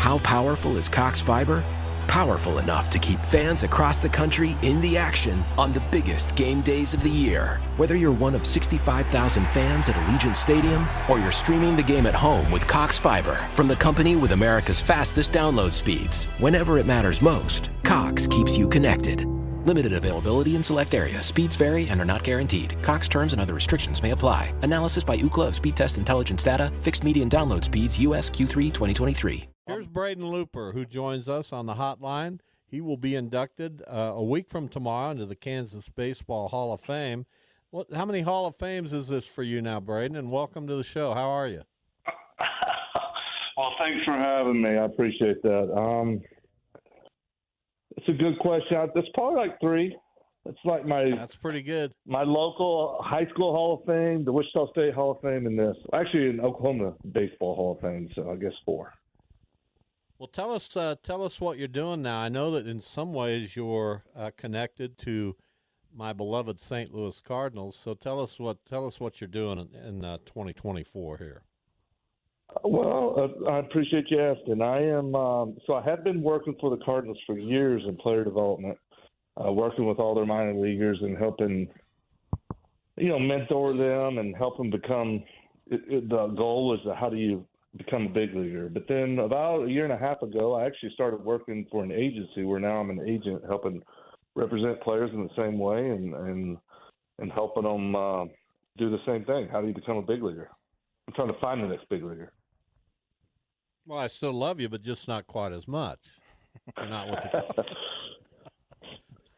How powerful is Cox Fiber? Powerful enough to keep fans across the country in the action on the biggest game days of the year. Whether you're one of 65,000 fans at Allegiant Stadium or you're streaming the game at home with Cox Fiber from the company with America's fastest download speeds. Whenever it matters most, Cox keeps you connected. Limited availability in select areas. Speeds vary and are not guaranteed. Cox terms and other restrictions may apply. Analysis by Ookla of speed test intelligence data. Fixed median download speeds. US Q3 2023. Here's Braden Looper, who joins us on the hotline. He will be inducted a week from tomorrow into the Kansas Baseball Hall of Fame. How many Hall of Fames is this for you now, Braden? And welcome to the show. How are you? Well, thanks for having me. I appreciate that. It's a good question. It's probably like 3. It's like That's pretty good. My local high school Hall of Fame, the Wichita State Hall of Fame, and this. Actually, in Oklahoma Baseball Hall of Fame, so I guess 4. Well, tell us what you're doing now. I know that in some ways you're connected to my beloved St. Louis Cardinals. So tell us what you're doing in 2024 here. Well, I appreciate you asking. I am so I have been working for the Cardinals for years in player development, working with all their minor leaguers and helping, mentor them and help them become. The goal is how do you become a big leaguer? But then about a year and a half ago, I actually started working for an agency where now I'm an agent helping represent players in the same way and helping them do the same thing. How do you become a big leaguer? I'm trying to find the next big leaguer. Well, I still love you, but just not quite as much. You're not with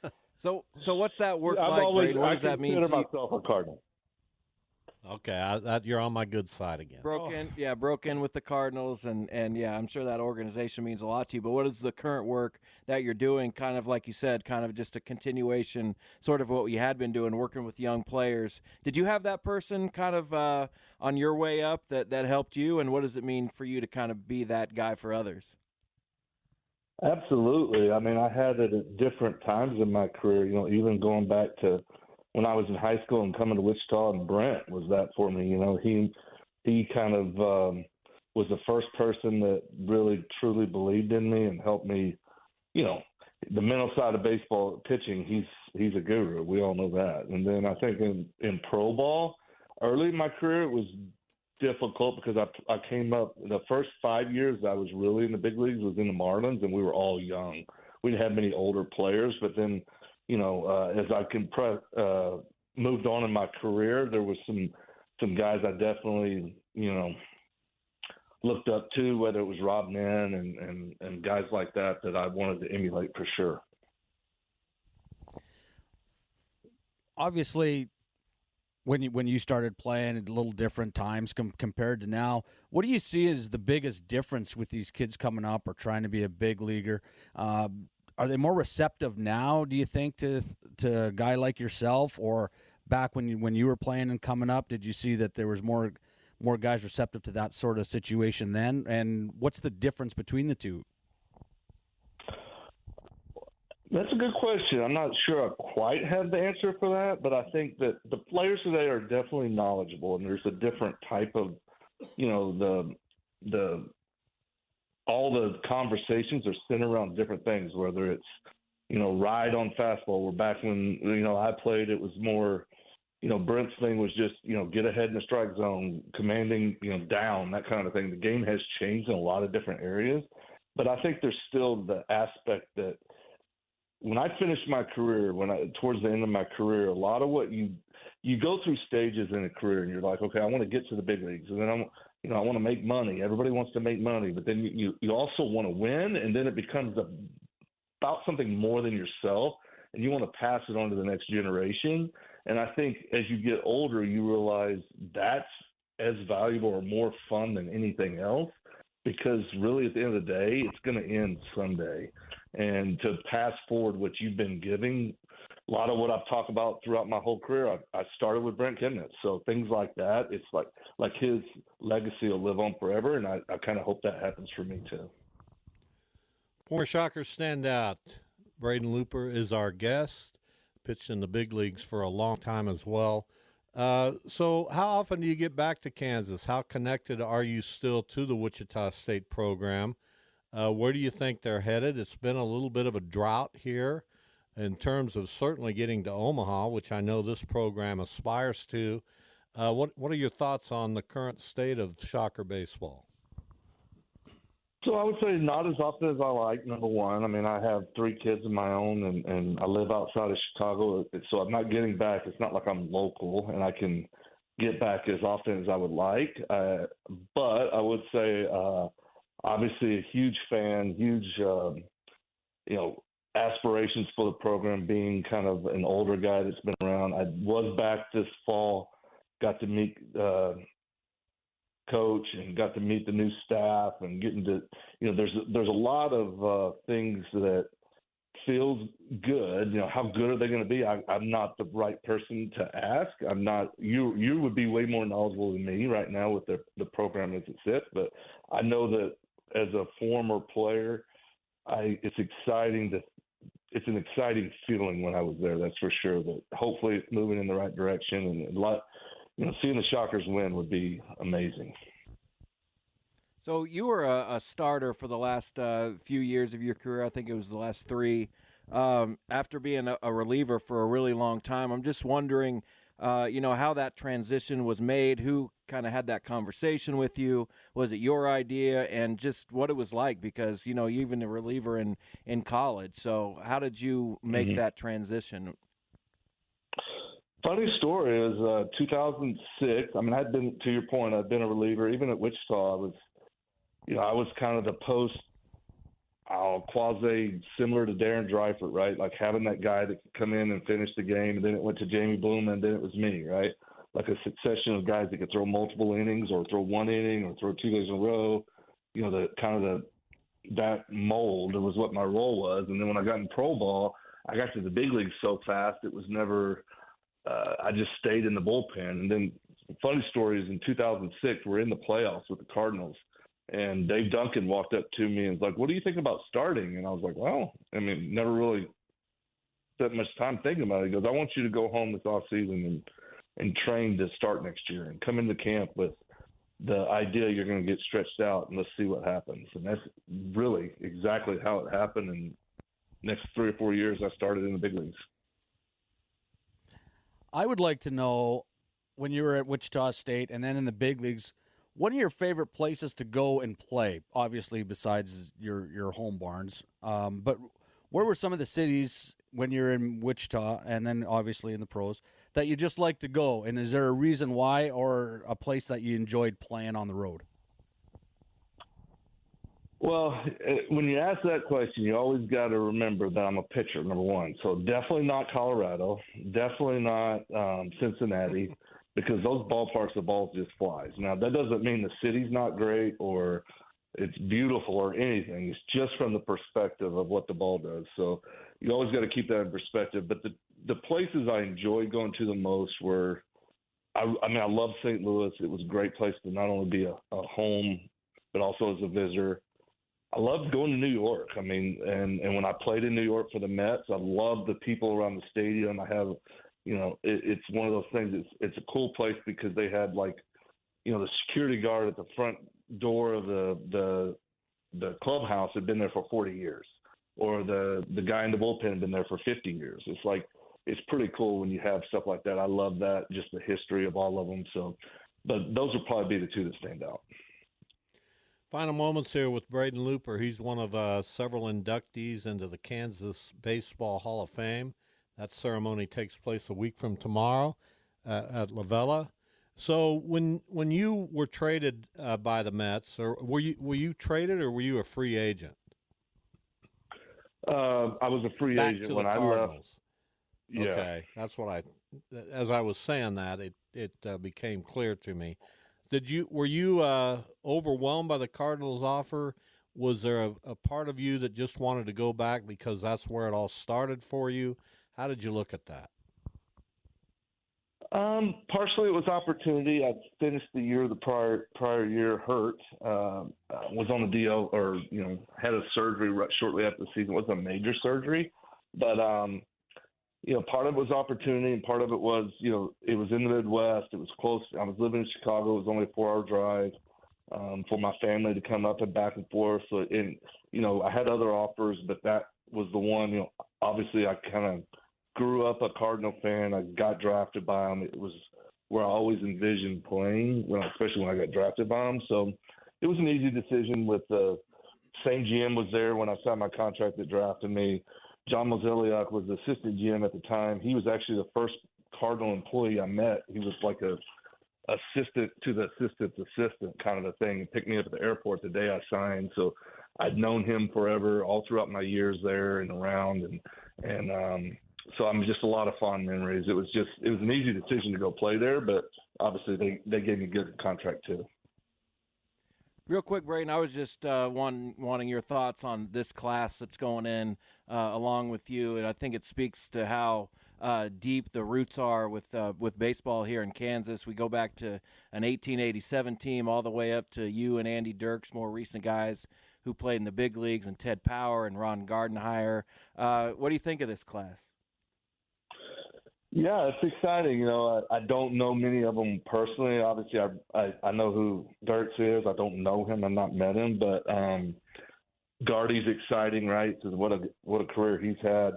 the So what's that work like, Braden? What does that mean? I consider myself a Cardinal. Okay, you're on my good side again. Broke in with the Cardinals, and yeah, I'm sure that organization means a lot to you. But what is the current work that you're doing? Kind of like you said, kind of just a continuation, sort of what you had been doing, working with young players. Did you have that person kind of on your way up that helped you? And what does it mean for you to kind of be that guy for others? Absolutely. I mean, I had it at different times in my career. Even going back to when I was in high school and coming to Wichita, and Brent was that for me. He kind of was the first person that really truly believed in me and helped me. The mental side of baseball pitching, he's a guru. We all know that. And then I think in pro ball, early in my career, it was difficult because I came up the first 5 years I was really in the big leagues was in the Marlins, and we were all young. We didn't have many older players, but then as I moved on in my career, there was some guys I definitely, looked up to, whether it was Rob Nen and guys like that I wanted to emulate for sure. Obviously, when you started playing at a little different times compared to now, what do you see as the biggest difference with these kids coming up or trying to be a big leaguer? Are they more receptive now, do you think, to a guy like yourself, or back when you were playing and coming up, did you see that there was more guys receptive to that sort of situation then? And what's the difference between the two? That's a good question. I'm not sure I quite have the answer for that, but I think that the players today are definitely knowledgeable, and there's a different type of, all the conversations are centered around different things, whether it's, ride on fastball. Where back when, I played, it was more, Brent's thing was just, get ahead in the strike zone, commanding, down, that kind of thing. The game has changed in a lot of different areas, but I think there's still the aspect that when I finished my career, towards the end of my career, a lot of what you go through stages in a career, and you're like, okay, I want to get to the big leagues, and then I want to make money. Everybody wants to make money, but then you also want to win, and then it becomes about something more than yourself, and you want to pass it on to the next generation. And I think as you get older, you realize that's as valuable or more fun than anything else, because really at the end of the day, it's going to end someday. And to pass forward what you've been giving, a lot of what I've talked about throughout my whole career, I started with Brent Kemnitz. So things like that, it's like his legacy will live on forever, and I kind of hope that happens for me too. Former Shocker standout Braden Looper is our guest. Pitched in the big leagues for a long time as well. So how often do you get back to Kansas? How connected are you still to the Wichita State program? Where do you think they're headed? It's been a little bit of a drought here in terms of certainly getting to Omaha, which I know this program aspires to. What are your thoughts on the current state of Shocker baseball? So I would say not as often as I like, number one. I mean, I have 3 kids of my own, and I live outside of Chicago, so I'm not getting back. It's not like I'm local, and I can get back as often as I would like. But I would say, obviously, a huge fan, huge, aspirations for the program, being kind of an older guy that's been around. I was back this fall, got to meet coach and got to meet the new staff and getting to, there's a lot of things that feels good. How good are they going to be? I'm not the right person to ask. I'm not. You would be way more knowledgeable than me right now with the program as it sits. But I know that as a former player, it's exciting. It's an exciting feeling when I was there. That's for sure. That hopefully it's moving in the right direction, and a lot. Seeing the Shockers win would be amazing. So you were a starter for the last few years of your career. I think it was the last 3. After being a reliever for a really long time, I'm just wondering, how that transition was made. Who kind of had that conversation with you? Was it your idea? And just what it was like, because you're even a reliever in college. So how did you make that transition? Funny story is 2006. I mean, to your point, I'd been a reliever. Even at Wichita, I was kind of the post, quasi similar to Darren Dreifert, right? Like having that guy that could come in and finish the game, and then it went to Jamie Bloom, and then it was me, right? Like a succession of guys that could throw multiple innings, or throw 1 inning, or throw 2 days in a row. That mold was what my role was. And then when I got in pro ball, I got to the big leagues so fast, it was never. I just stayed in the bullpen. And then the funny story is in 2006, we're in the playoffs with the Cardinals. And Dave Duncan walked up to me and was like, "What do you think about starting?" And I was like, "Well, I mean, never really spent much time thinking about it." He goes, "I want you to go home this offseason and train to start next year and come into camp with the idea you're going to get stretched out, and let's see what happens." And that's really exactly how it happened. And next 3 or 4 years, I started in the big leagues. I would like to know, when you were at Wichita State and then in the big leagues, what are your favorite places to go and play? Obviously, besides your home barns, but where were some of the cities when you're in Wichita and then obviously in the pros that you just like to go? And is there a reason why, or a place that you enjoyed playing on the road? Well, when you ask that question, you always got to remember that I'm a pitcher, number one. So definitely not Colorado, definitely not Cincinnati, because those ballparks, the ball just flies. Now, that doesn't mean the city's not great or it's beautiful or anything. It's just from the perspective of what the ball does. So you always got to keep that in perspective. But the places I enjoyed going to the most were, I love St. Louis. It was a great place to not only be a home, but also as a visitor. I loved going to New York. I mean, and when I played in New York for the Mets, I loved the people around the stadium. I have, it's one of those things. It's a cool place because they had the security guard at the front door of the clubhouse had been there for 40 years, or the guy in the bullpen had been there for 50 years. It's pretty cool when you have stuff like that. I love that, just the history of all of them. So, but those would probably be the two that stand out. Final moments here with Braden Looper. He's one of several inductees into the Kansas Baseball Hall of Fame. That ceremony takes place a week from tomorrow at La Vela. So when you were traded by the Mets, or were you traded, or were you a free agent? I was a free Back agent to when the I Cardinals. left. Yeah. Okay, that's what as I was saying that, it became clear to me. Were you overwhelmed by the Cardinals' offer? Was there a part of you that just wanted to go back because that's where it all started for you? How did you look at that? Partially it was opportunity. I finished the year the prior year hurt. Was on the DL, or had a surgery shortly after the season. It wasn't a major surgery, but part of it was opportunity, and part of it was, it was in the Midwest. It was close. I was living in Chicago. It was only a 4-hour drive. for my family to come up and back and forth. So, and, you know, I had other offers, but that was the one. You know, obviously I kind of grew up a Cardinal fan. I got drafted by them. It was where I always envisioned playing, especially when I got drafted by them. So it was an easy decision. With the same GM was there when I signed my contract that drafted me. John Mozeliak was the assistant GM at the time. He was actually the first Cardinal employee I met. He was like a assistant to the assistant's assistant kind of a thing. He picked me up at the airport the day I signed. So I'd known him forever, all throughout my years there and around. And so I'm just a lot of fond memories. It was an easy decision to go play there, but obviously they gave me a good contract too. Real quick, Braden, I was just wanting your thoughts on this class that's going in along with you, and I think it speaks to how deep the roots are with baseball here in Kansas. We go back to an 1887 team all the way up to you and Andy Dirks, more recent guys who played in the big leagues, and Ted Power and Ron Gardenhire. What do you think of this class? Yeah, it's exciting. You know, I don't know many of them personally. Obviously, I know who Dirks is. I don't know him. I've not met him, but Gardy's exciting, right? So what a career he's had.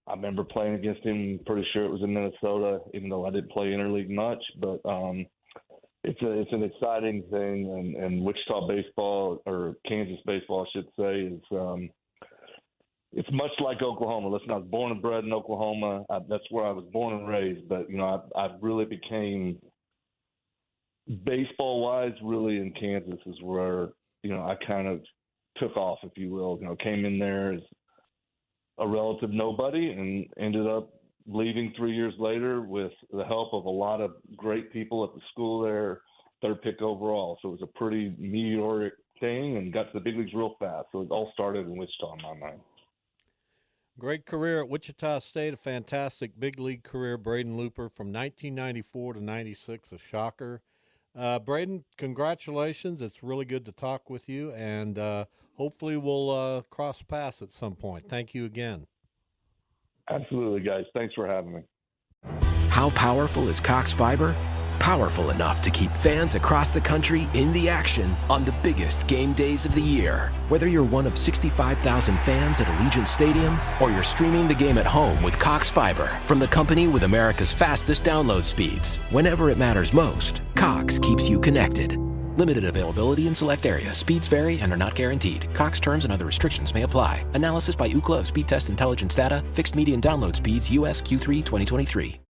I remember playing against him. Pretty sure it was in Minnesota, even though I didn't play interleague much. But it's an exciting thing, and Wichita baseball, or Kansas baseball, I should say, is it's much like Oklahoma. Listen, I was born and bred in Oklahoma. That's where I was born and raised. But, you know, I really became, baseball-wise, really in Kansas is where, you know, I kind of took off, if you will. You know, came in there as a relative nobody and ended up leaving 3 years later with the help of a lot of great people at the school there, third pick overall. So it was a pretty meteoric thing, and got to the big leagues real fast. So it all started in Wichita in my mind. Great career at Wichita State, a fantastic big league career. Braden Looper from 1994 to 96, a shocker. Braden, congratulations. It's really good to talk with you, and hopefully we'll cross paths at some point. Thank you again. Absolutely, guys. Thanks for having me. How powerful is Cox Fiber? Powerful enough to keep fans across the country in the action on the biggest game days of the year. Whether you're one of 65,000 fans at Allegiant Stadium or you're streaming the game at home with Cox Fiber from the company with America's fastest download speeds. Whenever it matters most, Cox keeps you connected. Limited availability in select areas. Speeds vary and are not guaranteed. Cox terms and other restrictions may apply. Analysis by Ookla of Speed Test Intelligence data. Fixed median download speeds US Q3 2023.